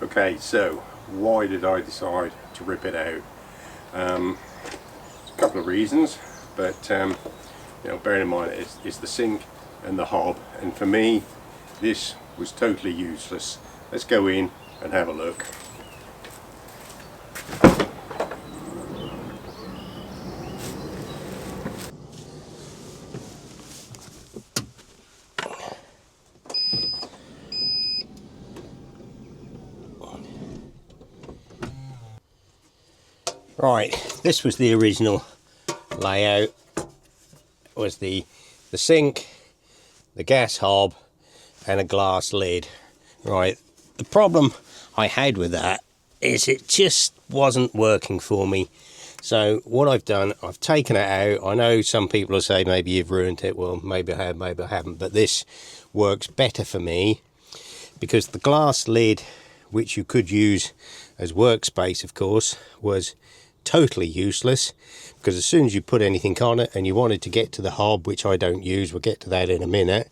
Okay, so why did I decide to rip it out? A couple of reasons, but you know, bearing in mind it's the sink and the hob, and for me this was totally useless. Let's go in and have a look. Right, this was the original layout. It was the sink, the gas hob and a glass lid. Right, the problem I had with that is it just wasn't working for me. So what I've done, I've taken it out. I know some people will say maybe you've ruined it. Well, maybe I have, maybe I haven't, but this works better for me because the glass lid, which you could use as workspace of course, was totally useless, because as soon as you put anything on it and you wanted to get to the hob, which I don't use, we'll get to that in a minute,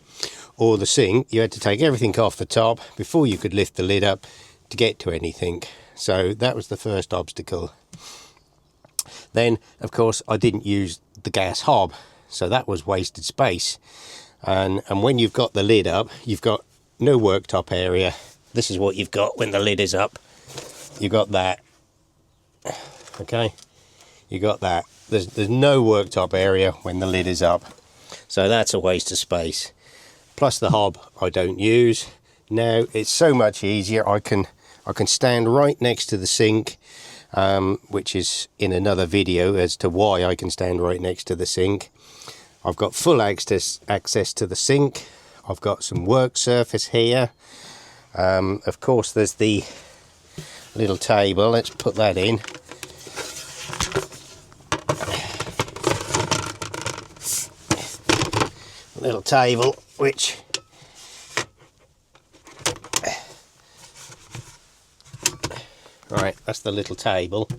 or the sink, you had to take everything off the top before you could lift the lid up to get to anything. So that was the first obstacle. Then of course I didn't use the gas hob, so that was wasted space, and when you've got the lid up, you've got no worktop area. This is what you've got when the lid is up. You got that. Okay, you got that. There's no worktop area when the lid is up, so that's a waste of space. Plus the hob I don't use. Now it's so much easier. I can stand right next to the sink, which is in another video as to why I can stand right next to the sink. I've got full access to the sink. I've got some work surface here. Of course there's the little table. Let's put that in. Little table, which right, that's the little table,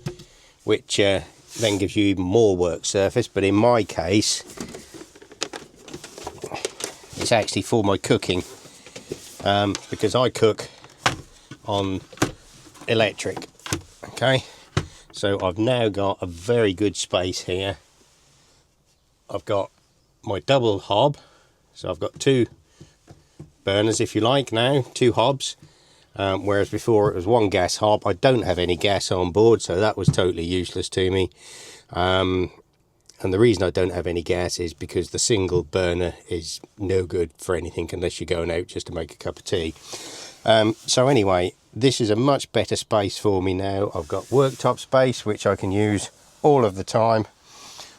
which then gives you even more work surface, but in my case it's actually for my cooking, because I cook on electric. Okay, so I've now got a very good space here. I've got my double hob, so I've got two burners if you like now, two hobs, whereas before it was one gas hob. I don't have any gas on board, so that was totally useless to me, and the reason I don't have any gas is because the single burner is no good for anything unless you're going out just to make a cup of tea. So anyway, this is a much better space for me now. I've got worktop space which I can use all of the time.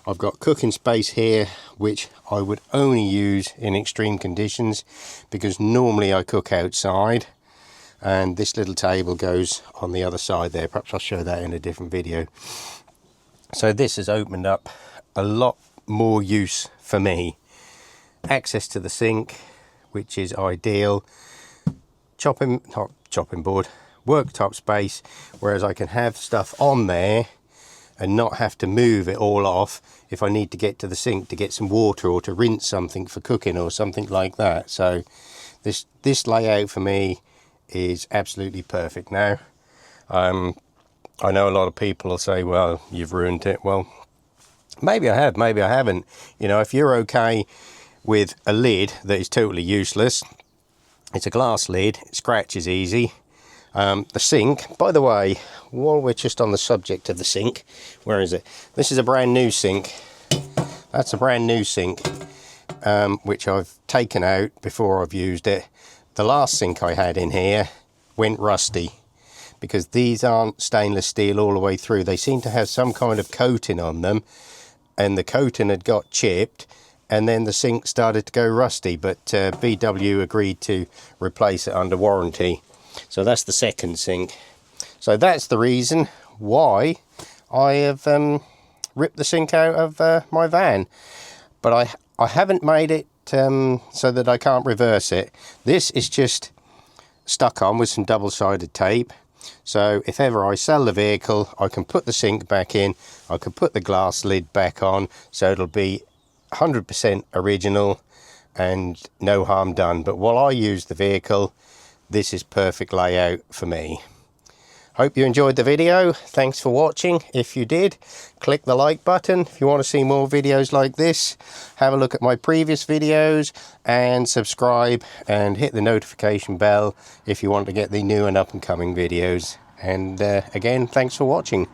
I've got cooking space here, which I would only use in extreme conditions, because normally I cook outside, and this little table goes on the other side there. Perhaps I'll show that in a different video. So this has opened up a lot more use for me. Access to the sink, which is ideal. Not chopping board, worktop space, whereas I can have stuff on there and not have to move it all off if I need to get to the sink to get some water or to rinse something for cooking or something like that. So this layout for me is absolutely perfect now. I know a lot of people will say, well, you've ruined it. Well, maybe I have, maybe I haven't. You know, if you're okay with a lid that is totally useless, it's a glass lid, it scratches easy. The sink, by the way, while we're just on the subject of the sink, where is it? This is a brand new sink. That's a brand new sink, which I've taken out before I've used it. The last sink I had in here went rusty, because these aren't stainless steel all the way through. They seem to have some kind of coating on them, and the coating had got chipped, and then the sink started to go rusty, but VW agreed to replace it under warranty. So that's the second sink. So that's the reason why I have ripped the sink out of my van. But I haven't made it so that I can't reverse it. This is just stuck on with some double-sided tape. So if ever I sell the vehicle, I can put the sink back in, I can put the glass lid back on, so it'll be 100% original and no harm done. But while I use the vehicle, this is perfect layout for me. Hope you enjoyed the video. Thanks for watching. If you did, click the like button. If you want to see more videos like this, have a look at my previous videos and subscribe and hit the notification bell if you want to get the new and up and coming videos. And again, thanks for watching.